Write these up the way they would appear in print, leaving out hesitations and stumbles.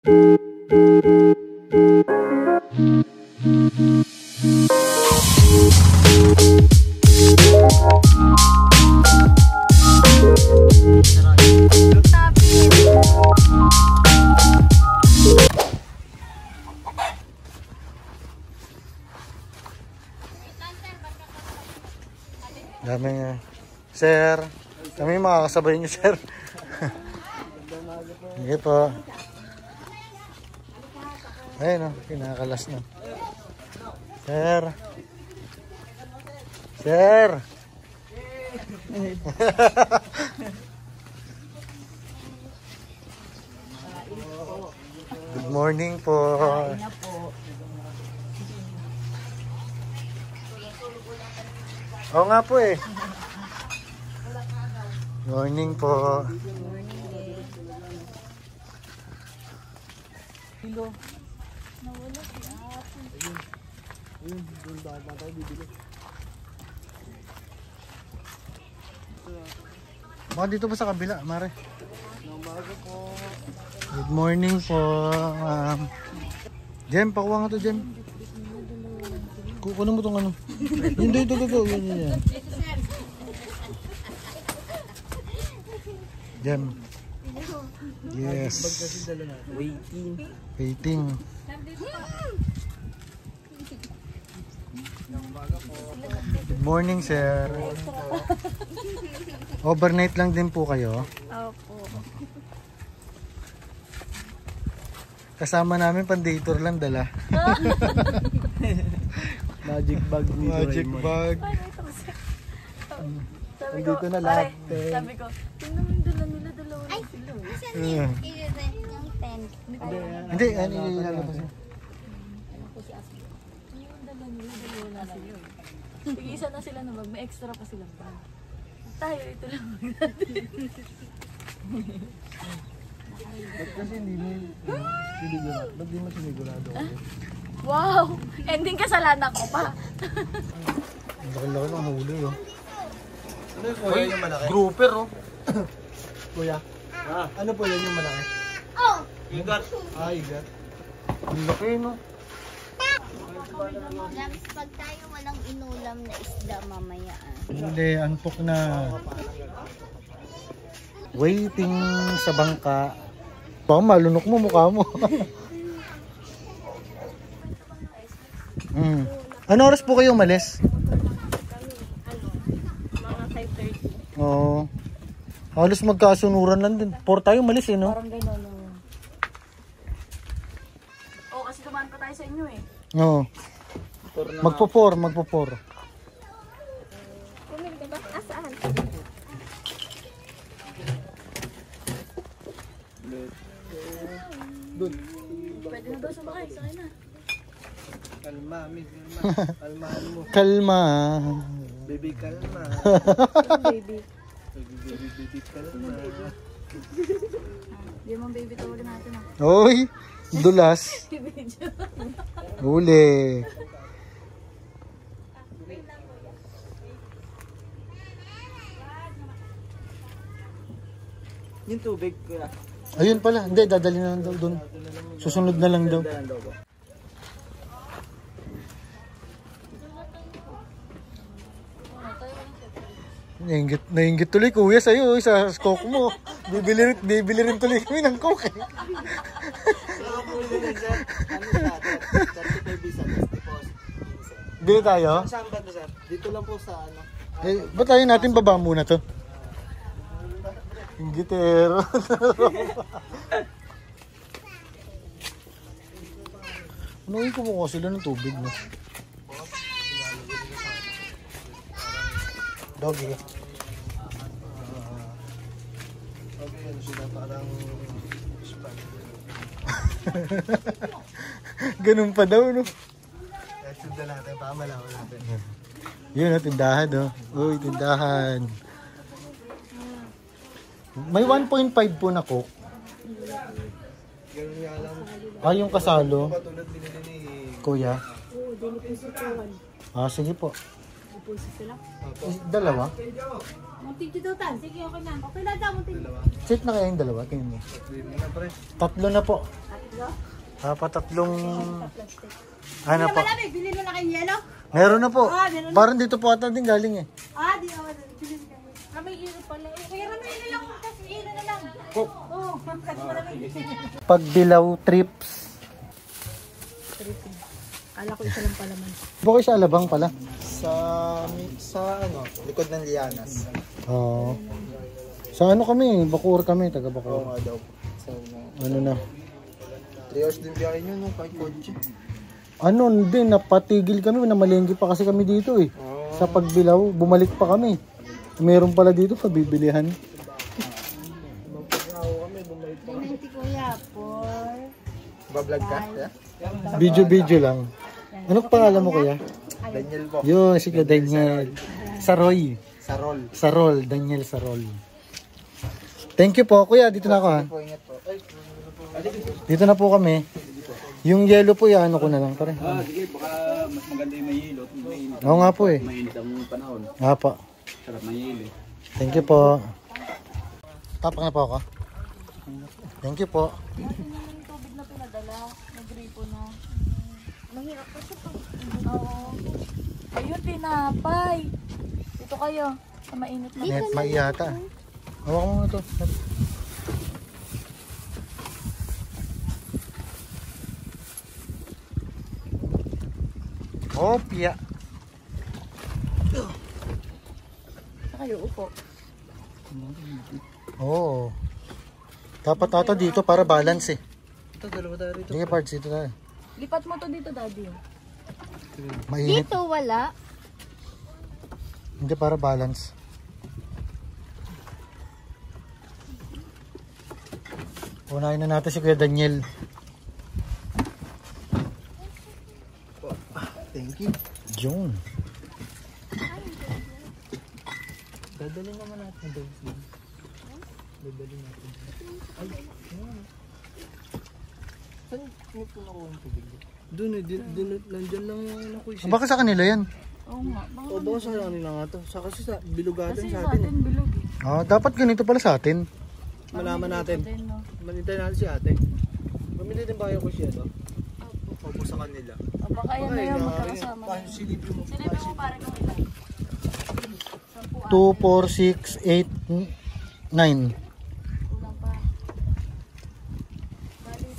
Dami nga. Sir, kami makakasabay niyo, sir. Sige po. Ayun o, kinakalas na. Sir. Sir. Good morning po. Oo nga po eh. Morning po. Kilo. Nawala si Apo. Ayun, doon bakit na tayo bibili. Baka dito ba sa kabila, Mare? Umaga po. Good morning po. Jem, pakuha nga to, Jem. Kukunin mo itong ano. Hindi, ito. Yan. Jem. Yes. Waiting. Good morning, sir. Overnight lang din po kayo? Opo. Kasama namin pan-dator lang dala. Magic bag ni Magic bag. Nandito na lahat. Sabi ko, tingnan mo yung dala nila, dalawa lang sila. Yeah. Yung tent. Hindi, ano yung lalabas niya? Yung dala nila, dalawa lang sila. Sige, isa na sila na bag. May extra pa silang bag. Tayo, ito lang bag natin. Ba't kasi hindi mo sinigurado? Ba't di mo sinigurado? Wow! Ending kasalanan ko pa. Ang laki-laki ng huli, oh. Ano yung kuya yung malaki? Grouper, oh. Kuya? Ano po yan yung malaki? Oh! Igat. Igat. Ang laki, no? Lams, pag tayo walang inulam na isda mamaya. Hindi, antok na. Waiting sa bangka. Baka malunok mo mukha mo. Ano oras po kayo umalis? Mga 5:30. Oo. Halos magkasunuran lang din. 4 tayo umalis eh, no? Parang gano'n. Oo, kasi dumaan pa tayo sa inyo eh. Oo. Magpo-4. Pumili ka ba? Asaan? Doon. Pwede na daw sumakay, sakay na. Kalma, miss. Kalmaan mo. Kalma. Baby, kalma. Baby. Baby, kalma. Hindi mo baby tawagin natin ah. Oy, dulas. Huli. Yung tubig, kuya. Ayun pala. Hindi, dadali na lang daw doon. Susunod na lang daw. Nainggit tuloy kuya sa'yo, sa coke mo. Bibili rin tuloy kami ng coke. Bili tayo? Saan ba ito, sir? Dito lang po sa ano. Eh, ba't tayo natin baba muna to? Inggitero. Ano yung kumukuha sila ng tubig mo? Doggy. Okay, ano sila parang span. Ganun pa daw, no? Kahit sundan natin, pamalawan natin. Yun, no, tindahan, no? Uy, tindahan. May 1.5 po na coke. Ganun nga lang. Yung kasalo. Patulad binili ni Kuya. Oo, dili po sa kawan. Sige po. puso sila. Dalawa? Munting titutan. Sige, okay na. Okay na daw, munting. Set na kaya yung dalawa? Tingin mo. Tatlo na po. Tatlo? Tatlong... Ano po? Malamig, bilhin mo na kayong yelo. Meron na po. Meron na. Parang dito po ata din galing eh. Di ako. Bilhin ka. May ilo pala. Kaya may ilo lang. Kasi ilo na lang. Oo, kasi malamig. Pagdilaw trips. Kala ko isa lang pala man. Bukay sa Alabang pala. Sa ano, likod ng Lianas. Oo. Sa ano kami? Bacoor kami. Taga Oo Bacoor. nga daw. So, Ano na? 3 hours din biyahe nyo, no? Kahit kotse. Ano din, napatigil kami. Namalengke pa kasi kami dito eh. Sa Pagdilaw, bumalik pa kami. Meron pala dito pabibilihan. Dinanti kuya, for... Bablog ka? Yeah? Video lang. Anong pangalan mo kuya? Daniel po. Yun, sige Daniel. Saroy. Sarol. Sarol, Daniel Sarol. Thank you po. Kuya, dito na ako ha. Po, ingat po. Dito na po kami. Yung yellow po, ano ko na lang. Pare. Sige, baka mas maganda yung mahilo. Mainit. Oo nga po eh. Mainit ang panahon. Nga po. Sarap mahilo. Thank you po. Tapak na po ako. Thank you po. Yung tubig na pinadala. Nagripo na. Mahirap pa siya pa. Oo. Ayun, tinapay. Dito kayo. Sa mainit na. Net maiyata. Hawak mo na ito. Opya. Sa kayo, upo. Oo. Dapat ata dito para balance eh. Ito, dalawa tayo rito. Sige parts, dito tayo. Lipat mo to dito, daddy. Mainit. Dito wala. Hindi para balance. Unahin na natin si Kuya Daniel. Thank you. John. Dadali naman natin doon. Dadali natin. Ay, saan mo po nakuha ang tubig? Doon eh, nandyan lang yung ano ko Baka sa kanila yan. Oo nga. Baka O baka sa kanila nga to. Kasi sa bilugadan kasi sa sa atin. atin bilog eh. Dapat ganito pala sa atin. Malaman natin. Din, no? Manintay natin si ate. Pamili din ba kayo ko siya to? Opo sa kanila. O baka yan na yung magkakasama. Silipin mo. Silipin mo pare kung ilan. 2, 4, 6, 8, 9. Kulang pa. Bali,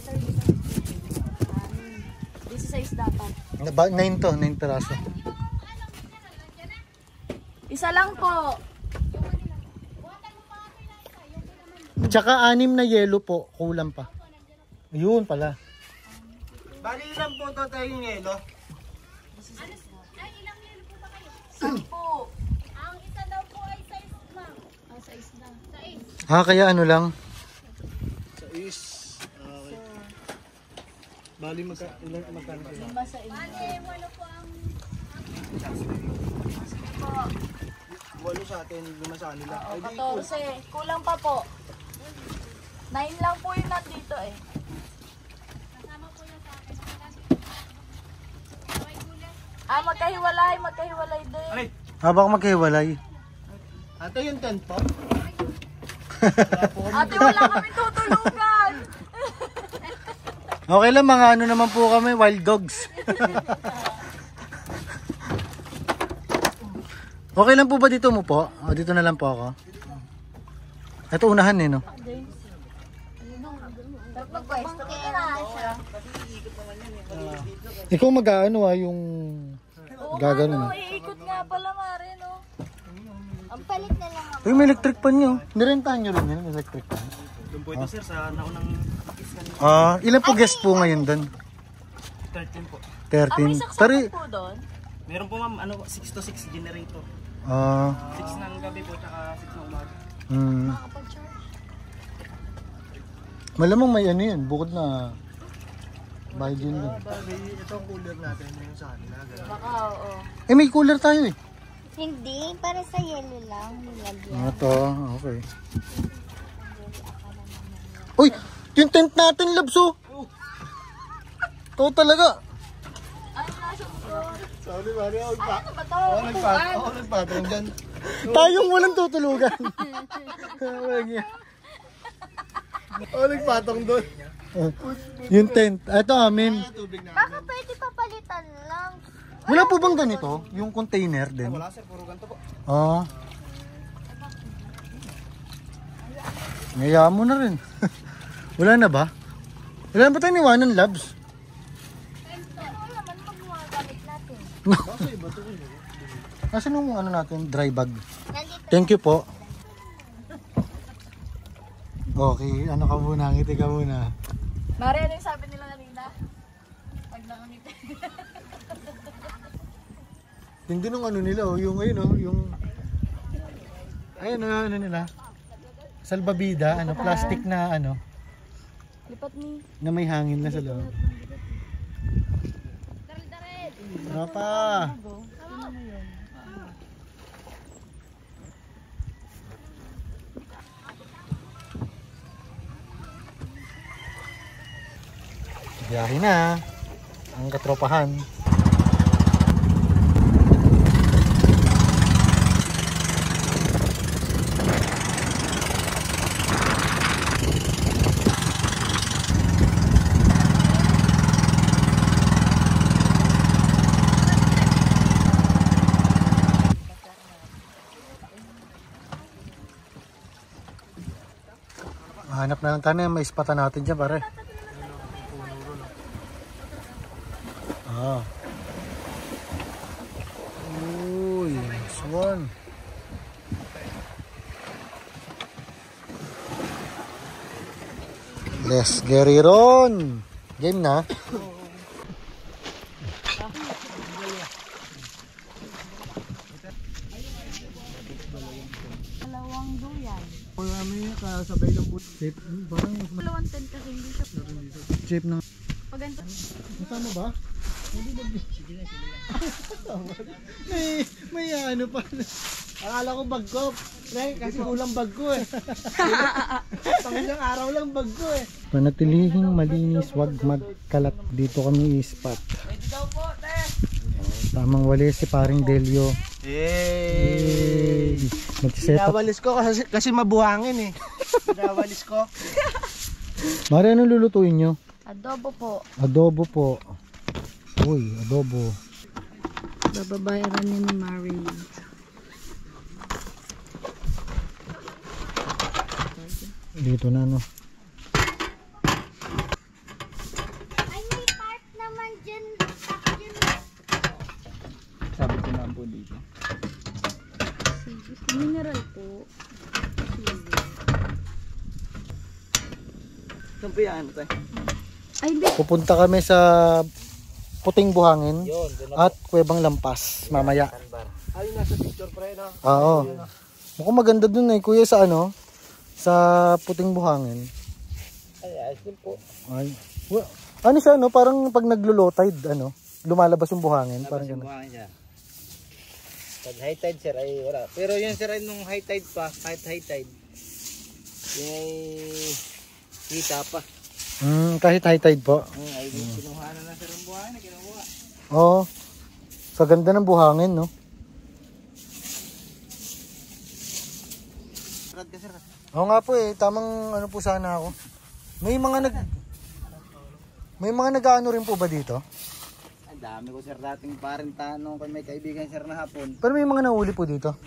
16 dapat. 9 to, 9 peraso. Isa lang po. Tsaka 6 na yellow po, kulang pa. Ayun pala. Bali lang po to tayo yung yelo. 10. Ang isa daw po ay size ma'am. Ang size na. Kaya ano lang. Sa is. Okay. Bali magkano sila? 5 sa inyo. Wala po ang... Sige po. 8 sa atin, 5 sa kanila. Oo, 14. Kulang pa po. 9 lang po yung nandito eh. Magkahiwalay din. Baka magkahiwalay. Ate yung tent po? Ate, wala kami tutulungan. Okay lang, mga ano naman po kami, wild dogs. Okay lang po ba dito mo po? O, dito na lang po ako. Ito unahan eh, no? Magpwesto ka na siya. Ikaw mag-ano yung gagano. Oo, iikot nga pala mare, no? Ang palit na lang ako. Uy, may electric pan nyo. Nirentahan nyo rin yun, electric pan. Doon po ito sir sa naunang Ilan po guest po ngayon doon? 13 po. 13. May saksakan po doon. Meron po ma'am, 6 to 6 generator. 6 ng gabi po, tsaka 6 ng umaga. Makakapag-charge. Malamang may ano yan, bukod na bayad yun doon. Ito ang cooler natin yung sa kanila. Baka, oo. May cooler tayo eh. Hindi, para sa yellow lang. Nilagyan. Ito, okay. Uy, yung tent natin, Labs, oh. Ito talaga. Ay, nasa po. Nagpatong dyan. Tayong walang tutulugan. Nagpatong doon. Yung tent. Ito amin. Baka pwede papalitan lang. Wala po bang ganito? Yung container din? Wala sir, puro ganito po. Oo. Ngaya mo na rin. Wala na ba? Wala na ba tayong iwanan, Labs? Ano naman pag mga gamit natin? Nasaan yung ano natin? Dry bag. Nandito. Thank you po. Okay, ano ka muna? Ngiti ka muna. Mari, ano yung sabi nila kanina? Pag nakangiti. Hindi nung ano nila, oh, yung ayun, oh, yung... Ayun, ano nila? Salbabida, ano, plastic na ano, Lipat ni. na may hangin na sa loob. Ano pa? Biyahe na ang katropahan. Hanap na lang tayo na may ispatan natin dyan, pare. Ah. Uy, swan. Let's get it on. Game na. Dalawang duyan. Wala may kasabay lang po. Shape, parang Dalawang tent kasi hindi siya. shape ng... Pag ganito. Kasama ba? Hindi ba? Sige na. May ano pa. Akala ko bag ko. Kasi kulang bag ko eh. Pangilang araw lang bag ko eh. Panatilihing malinis, wag magkalat. Dito kami i-spot. Tamang wali si paring Delio. Yay! Mag-set up. Pinawalis ko kasi mabuhangin eh. Pinawalis ko. Mari, anong lulutuin nyo? Adobo po. Adobo po. Uy, adobo. Bababayaran niya ni Mari. Dito na no. Ay, may part naman dyan. Sabi ko na po dito. Mineral po. Saan po yan tayo? Ay, hindi. Pupunta kami sa Puting Buhangin Yun, doon at Kuwebang Lampas mamaya. Ayun nasa picture pre no? Oo. Mukhang maganda dun eh, kuya, sa ano? Sa Puting Buhangin. Ay, ayos din po. Ay. Ano siya, no? Parang pag naglo-low tide, ano? Lumalabas yung buhangin. Parang gano'n. Buhangin siya. Pag high tide sir ay wala. Pero yun sir ay nung high tide pa, kahit high tide. Yun ay kita pa. Kahit high tide po. Ay kinuha na sir ang buhangin na kinuha. Oo. Sa ganda ng buhangin, no? Rad ka sir. Oo nga po eh, tamang ano po sana ako. May mga nag-ano rin po ba dito? Ang dami ko sir dating parin tanong kung may kaibigan sir na hapon. Pero may mga nahuli po dito.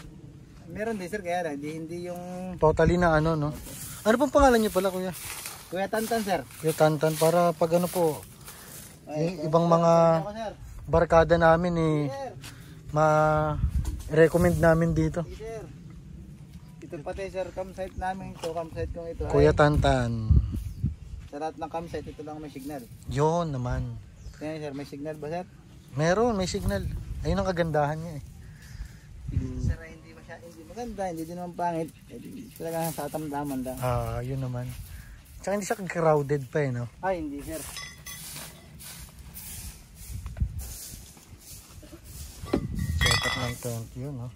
Meron din sir kaya hindi yung Totally na ano, no? Ano pong pangalan niyo pala, kuya? Kuya Tantan sir. Kuya Tantan, para pag ano po, Ay, ibang mga ako sir. barkada namin eh, Sir. ma-recommend namin dito. Sir. Ito pati sir, campsite namin ito, campsite kong ito. Kuya Ay, Tantan. sa lahat ng campsite, ito lang may signal. Yun naman. Kaya sir, may signal ba sir? Meron, may signal. Ayun ang kagandahan niya eh. Sir, hindi maganda, hindi din naman pangit. Talaga sa tamdaman lang. Yun naman. Tsaka hindi siya crowded pa eh, no? Ay, hindi sir. Setup ng tent yun, no?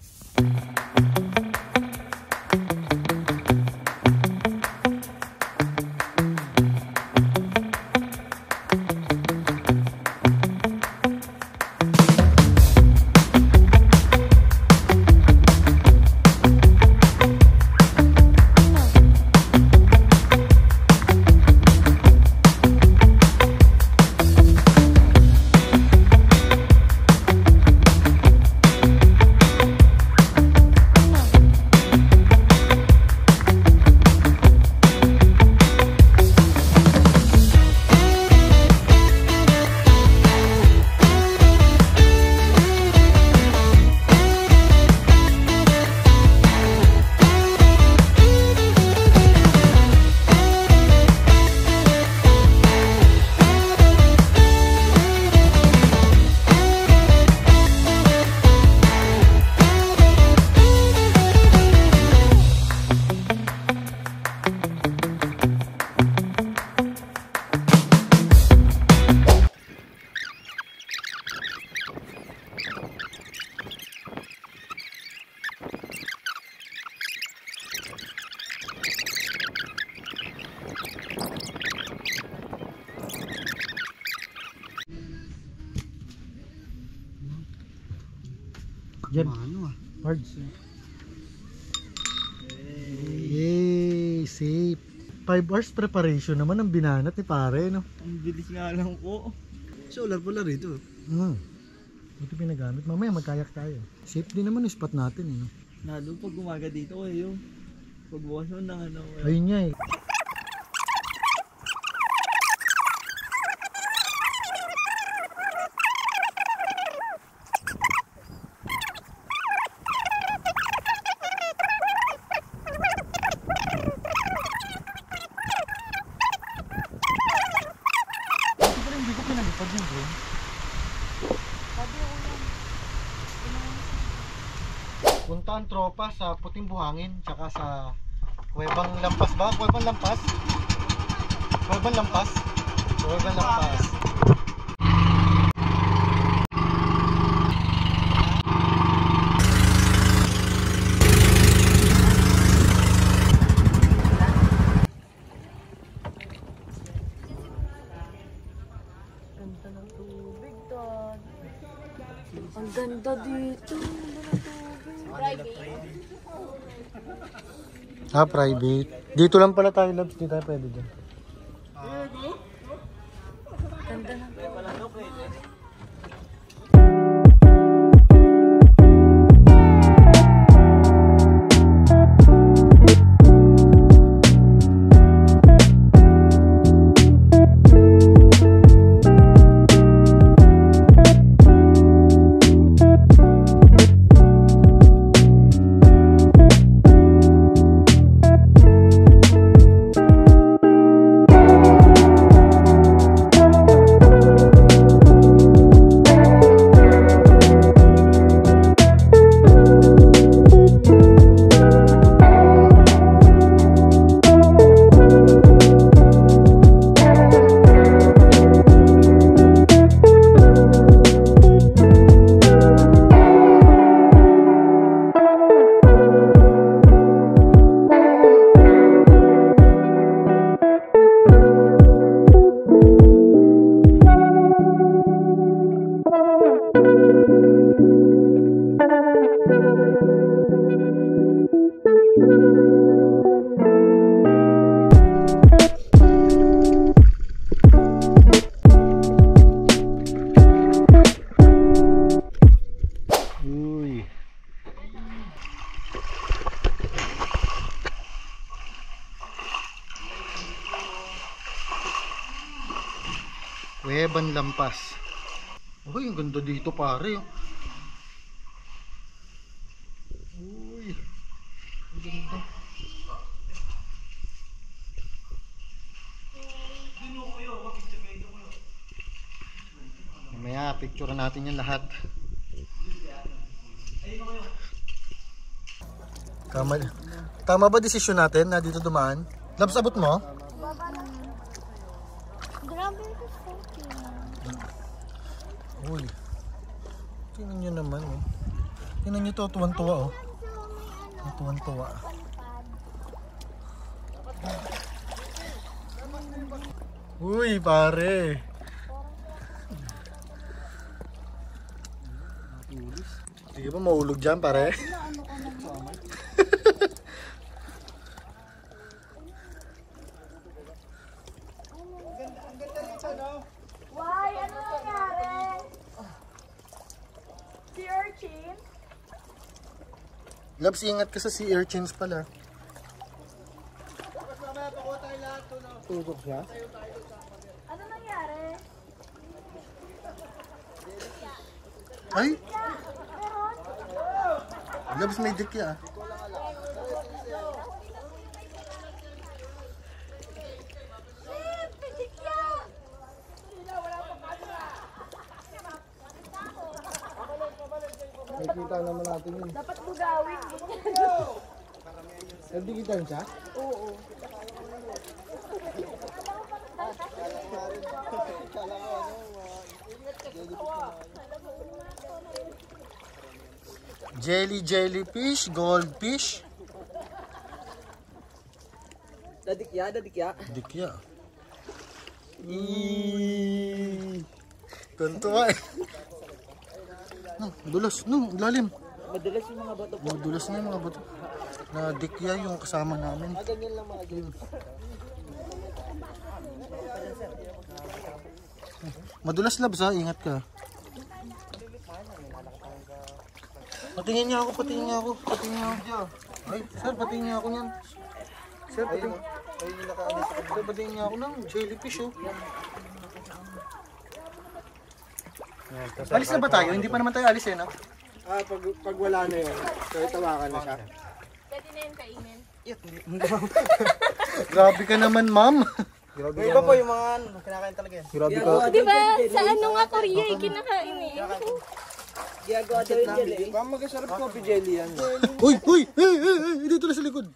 Jeb. Pards. Yay! Safe. 5 hours preparation naman ang binanat ni pare, no? Ang bilis nga lang po. Solar pala rito. Ito pinagamit. Mamaya magkayak tayo. Safe din naman yung spot natin, eh, no? Nado pag gumaga dito kayo. Pagbukas mo ng ano. Ayun nga, eh. Hindi ko pinalipad yung drone. Punta ang tropa sa Puting Buhangin tsaka sa Kuwebang Lampas ba? Kuwebang Lampas? Kuwebang Lampas? Kuwebang Lampas. Ganda ng tubig, Dad. Ang ganda dito. Private. Dito lang pala tayo, Labs. Dito tayo pwede dyan. Ganda ng tubig. Kuwebang Lampas. Uy, ang ganda dito pare. Uy, ang ganda. Mamaya picture natin yung lahat. Tama ba desisyon natin na dito dumaan? Labs, abot mo? Grabe yung spoken. Uy, tingnan nyo naman, oh. Tingnan nyo to, tuwan-tuwa, oh. Tuwan-tuwa. Uy, pare. Sige ba maulog dyan, pare? Why? Ano nangyari? Sea urchin? Labs, ingat ka sa sea urchins pala. Tutok siya. Ano nangyari? Ay! Labs, may dikya, ah. Nakikita naman natin yun. Dapat bugawin. Nagdikitan siya? Oo. Jellyfish, goldfish. Dadikya. Dikya. Tuntua, eh. No, dulas, no, lalim. Madulas yung mga bato po. Madulas na yung mga bato. Na dikya yung kasama namin. Ganyan lang mga ganyan. Madulas labs ha, ingat ka. Patingin niya ako, patingin niya ako, patingin niya ako. Ay, sir, patingin niya ako niyan. Sir, patingin. Ay, yung nakaano sa Sir, patingin niya ako ng jellyfish oh. Alis na ba tayo? Hindi pa naman tayo alis eh, no? Pag wala na yun, so tawakan na siya. Pwede na yung kainin. Grabe ka naman, ma'am. Yung iba po yung mga kinakain talaga yan. Grabe ka. Di ba? Sa ano nga Korea, kinakain eh. Ginagawa daw yung jelly. Baka mag-sarap coffee jelly yan. Uy, uy, dito na sa likod.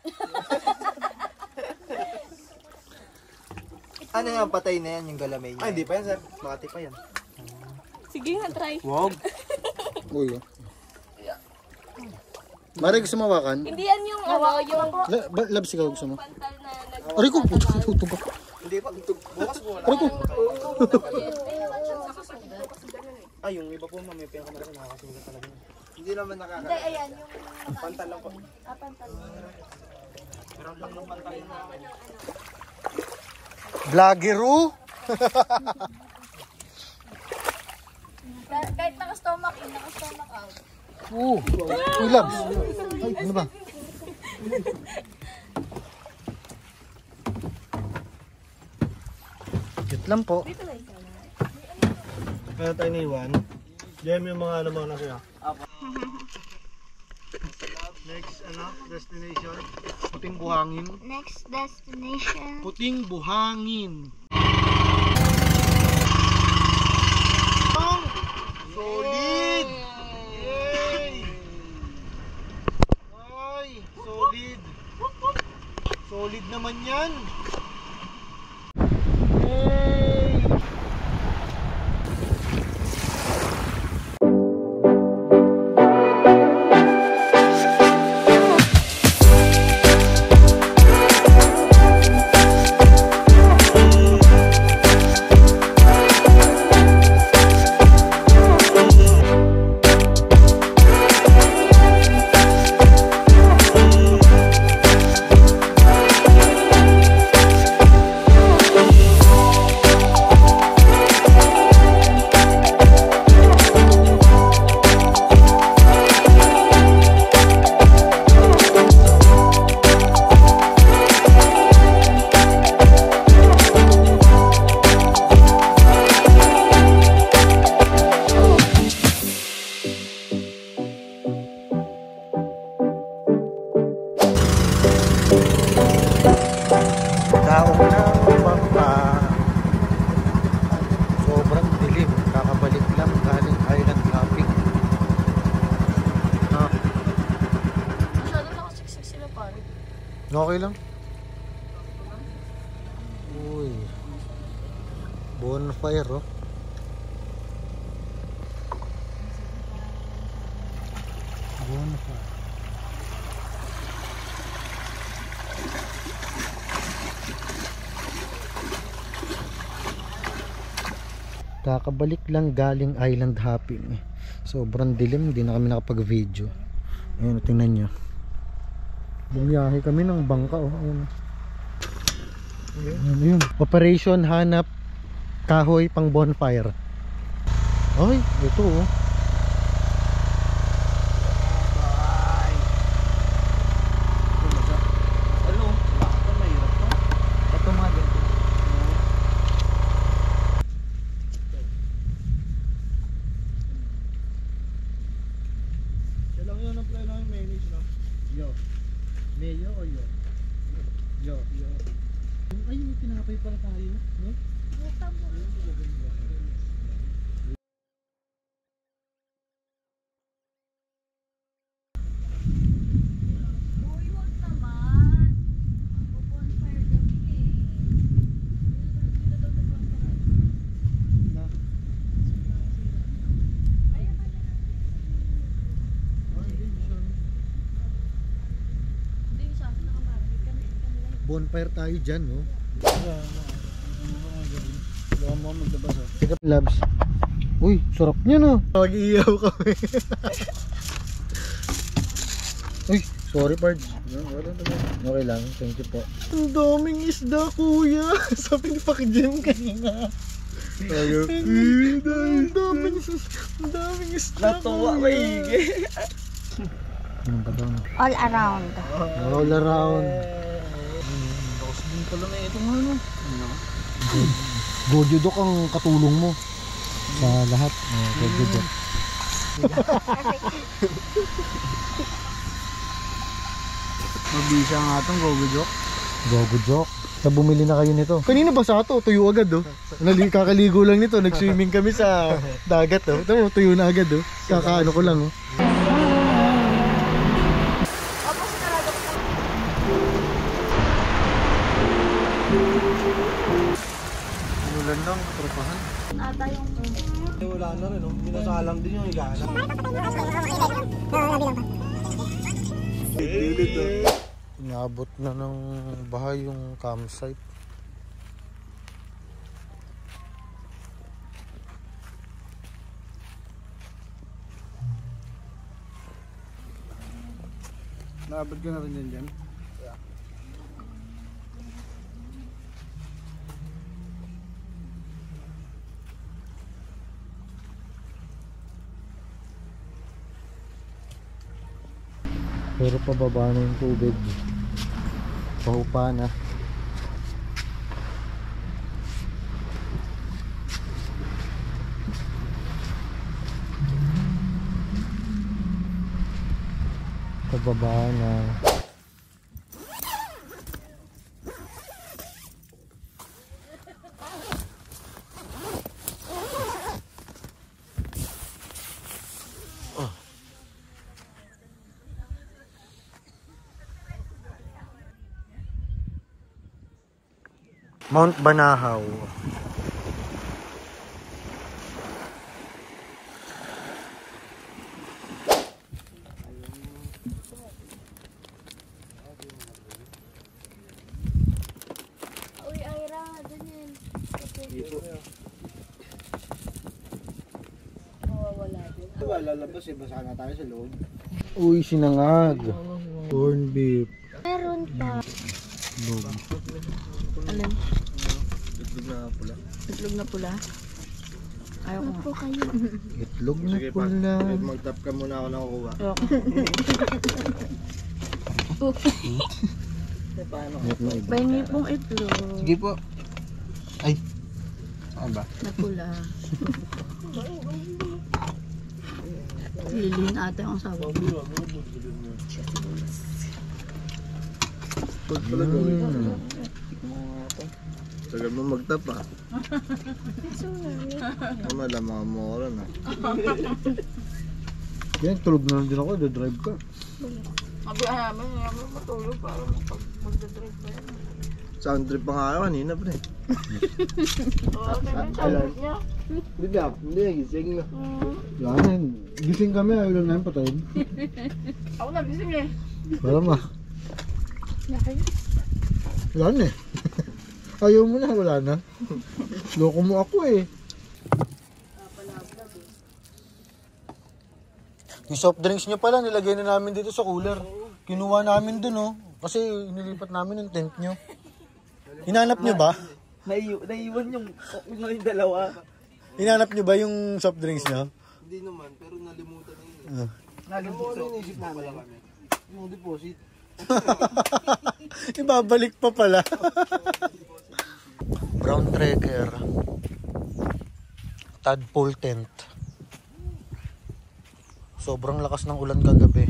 Ano yung patay na yan, yung galamay niya? Ay, hindi pa yan sir. Makati pa yan. Sige nga, try. Wag. Uy, oh. Mare, gusto mawakan? Hindi yan yung ano, yung Labs ikaw gusto mo? pantal na nag... Aray ko, puto ba? Hindi pa, bukas po wala. Aray ko. Ay, yung iba po may pinaka na nakakasugat talaga. Hindi naman Hindi, nakaka... ayan, yung... Pantal lang po. pantal. Meron lang ng pantal yun. Vlogero? Kahit naka-stomach in, naka-stomach out. Oo. Uy, Labs. Ay, ano ba? Cute lang po. Kaya tayo naiwan. Diyan yung mga ano mga nasa. Next destination. Puting buhangin. Next destination. Puting buhangin. Solid! Yay! Ay, solid. Solid naman yan. Yay! Daong ng bangka. Sobrang dilim. Kakabalik lang galing island hopping. Masyado nakasiksik sila pare. Okay lang. Uy. Bonfire oh. Bonfire. Kakabalik lang galing island hopping. Sobrang dilim, hindi na kami nakapag-video. Ayun, tingnan nyo. Bumiyahe kami ng bangka oh. Ayun. Ayun. Operation hanap kahoy pang bonfire. Ay, ito oh. Ano? Bakit mahirap to? Ito mga ganito. Siya lang yun ang play namin manage, no? Yo. Mayo o yo? Yo. Ay, may tinapay pala tayo, no? Uy, wag naman. Bonfire kami eh. Na. Ayan pala. Hindi siya, nakamarami kami lang. Bonfire tayo dyan, no? Wala mo magdabas, oh. Sige, labs. Uy, sarap niya, no? Mag-iiyaw kami. Sorry, Pards. Okay lang, thank you po. Ang daming isda, kuya. Sabi ni Paki-Jim kanina. Ang daming isda, Natuwa, kuya. maigi. Ano ba daw? All around. All around. Tapos din pala na ito nga no. Gojo Dok ang katulong mo sa lahat. Gojo Dok. Mabisa nga itong gogojok. Gojo Dok. Sa bumili na kayo nito. Kanina ba sa ato? Tuyo agad oh. Kakaligo lang nito. Nag-swimming kami sa dagat oh. Ito, tuyo na agad oh. Kakaano ko lang oh. Ulan lang, trapahan. Ata yung... Wala na rin, no? Binasalang din yung higala. Inabot na ng bahay yung campsite. Naabot ka na rin yan dyan? Pero pababa na yung tubig. Pahupa na. Pababa na. Mount Banahaw. Uy, Ira, dun yun. Mawawala din. Diba lalabas eh, basa na tayo sa loob. Uy, sinangag. Corn beef. Meron pa. Alin? Itlog na pula. Itlog na pula? Ayaw ko Po kayo. Itlog na Sige pa, pula. mag-tap ka muna ako nakukuha. nga. Paano? Bahingi pong itlog Sige po. Ay. Saan ba? na pula. Lilihin ate ang sabaw. Pag pala gawin. Tagal mo mag-tap ah. Tama lang mga moron ah. Yan, tulog na lang din ako. Drive ka. Sabi namin, namin matulog para mag-drive pa yan. Sound trip pa nga ako kanina pre. Oo, ganyan sabi niya. Hindi, gising na. Yan, gising kami. Ayaw lang namin patayin. Ako nagising eh. Wala ma. Wala na eh. Ayaw mo na, wala na. Loko mo ako eh. Yung soft drinks nyo pala, nilagay na namin dito sa cooler. Kinuha namin dun oh. Kasi nilipat namin yung tent nyo. Hinanap nyo ba? Naiwan yung dalawa. Hinanap nyo ba yung soft drinks nyo? Hindi naman, pero nalimutan na yun. Nalimutan yung isip namin kami. Yung deposit. Ibabalik pa pala. Brown Tracker. Tadpole tent. Sobrang lakas ng ulan kagabi.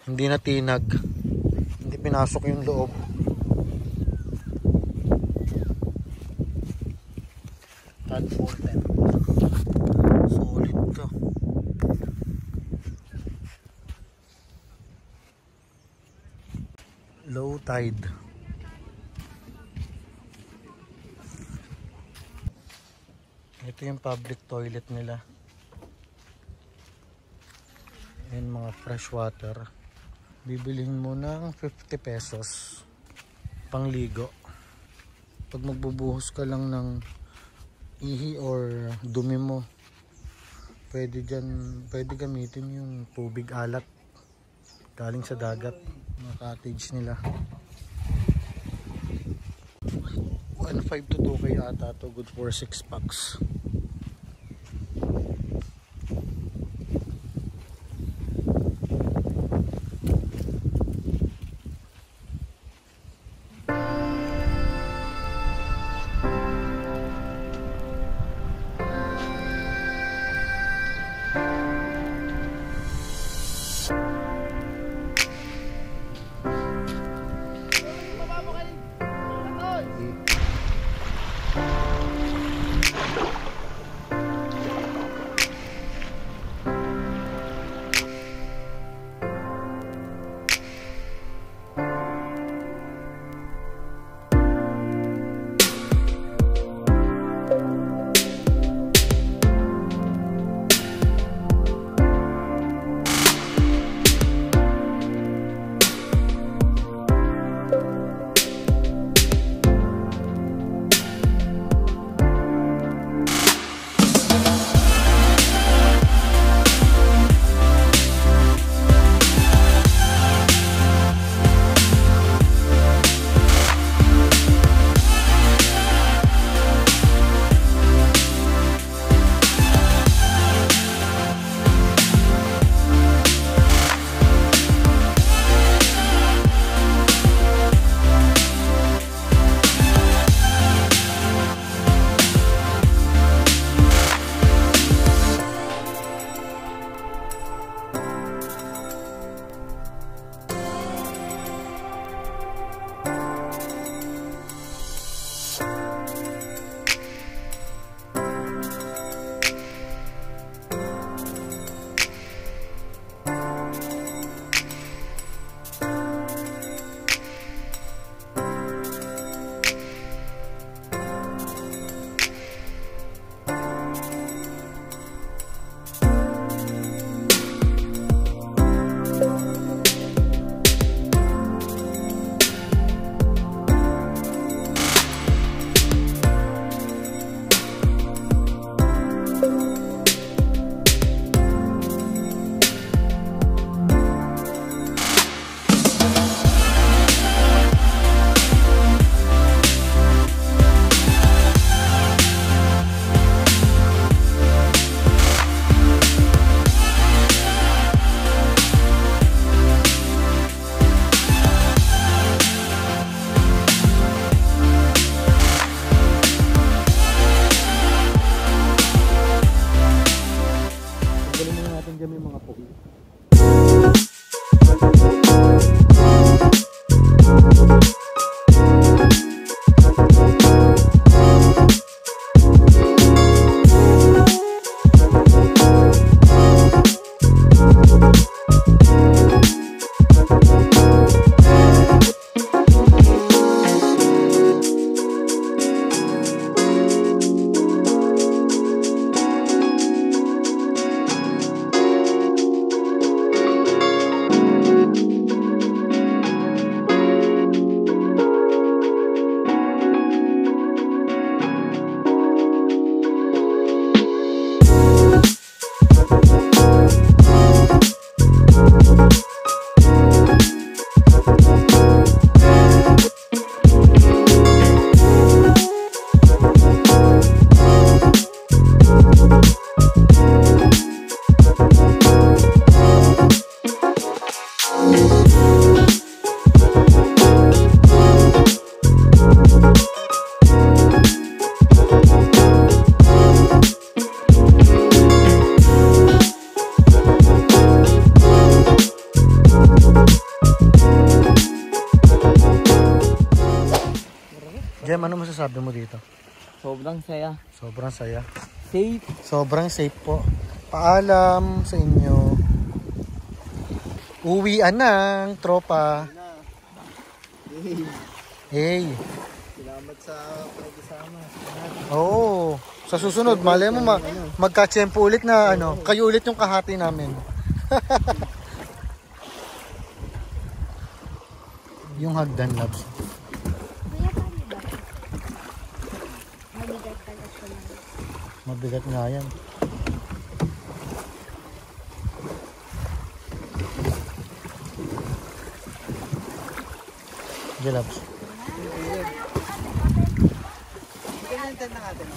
Hindi na tinag. Hindi pinasok yung loob. Tadpole tent. Solid to. Low tide. Ito yung public toilet nila. Ayan mga fresh water. Bibilihin mo ng 50 pesos. Pangligo. Pag magbubuhos ka lang ng ihi or dumi mo, pwede gamitin yung tubig alat galing sa dagat, mga cottage nila. 1.5 to 2K ata to, good for 6 packs. Jem, ano masasabi mo dito? Sobrang saya. Sobrang saya. Safe. Sobrang safe po. Paalam sa inyo. Uwian ng tropa. Hey. Salamat sa pagkasama. Oo. Sa susunod, malay mo magka-tsempo ulit na ano, kayo ulit yung kahati namin. Yung hagdan labs. Kuya, paano ba? Mabigat pala siya. Mabigat nga yan. Jalabs. Ganyan tent na natin.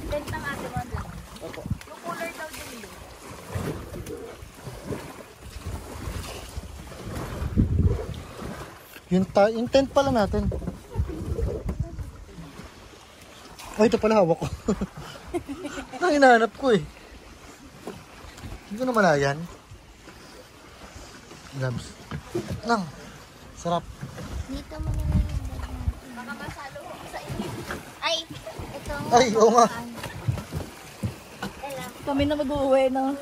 Tent ng ate mo dyan. Opo. Yung cooler daw din yun. Yung tent pala natin. Ay, ito pala hawak ko. Ang hinahanap ko eh. Hindi ko na malayan. Labs. Nang. Sarap. Dito mo na lang yung bag natin. Baka masalo ko sa inyo. Ay, ito. Ay, oo nga. Kami na mag-uwi, no?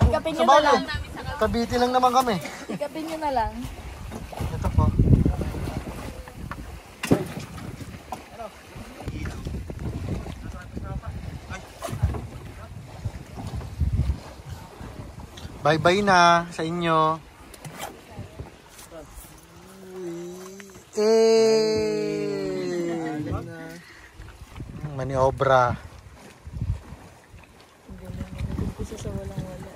Ikapin nyo na Sabagay. lang. Kabiti lang naman kami. Ikapin nyo na lang. Ito po. Bye-bye na sa inyo. Maniobra. Ang galing. Isa sa walang-wala.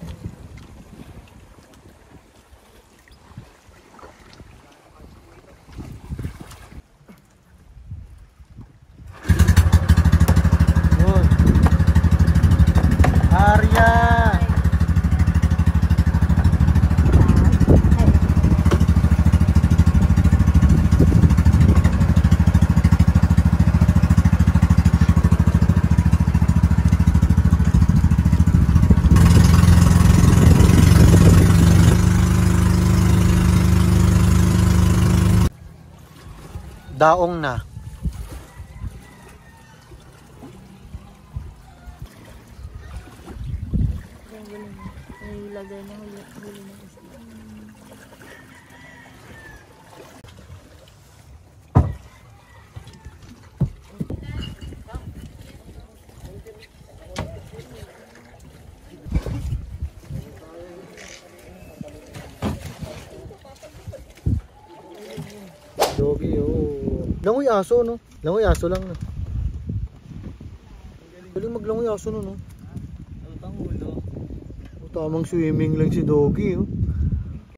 Yun. Arya. Daong na. Ang galing. Ay, lagay na huli na kasi. Doggy, oh. Langoy aso, no? Langoy aso lang, no? Galing maglangoy aso, no? Ang pangulo. Tamang swimming lang si Doggy, oh.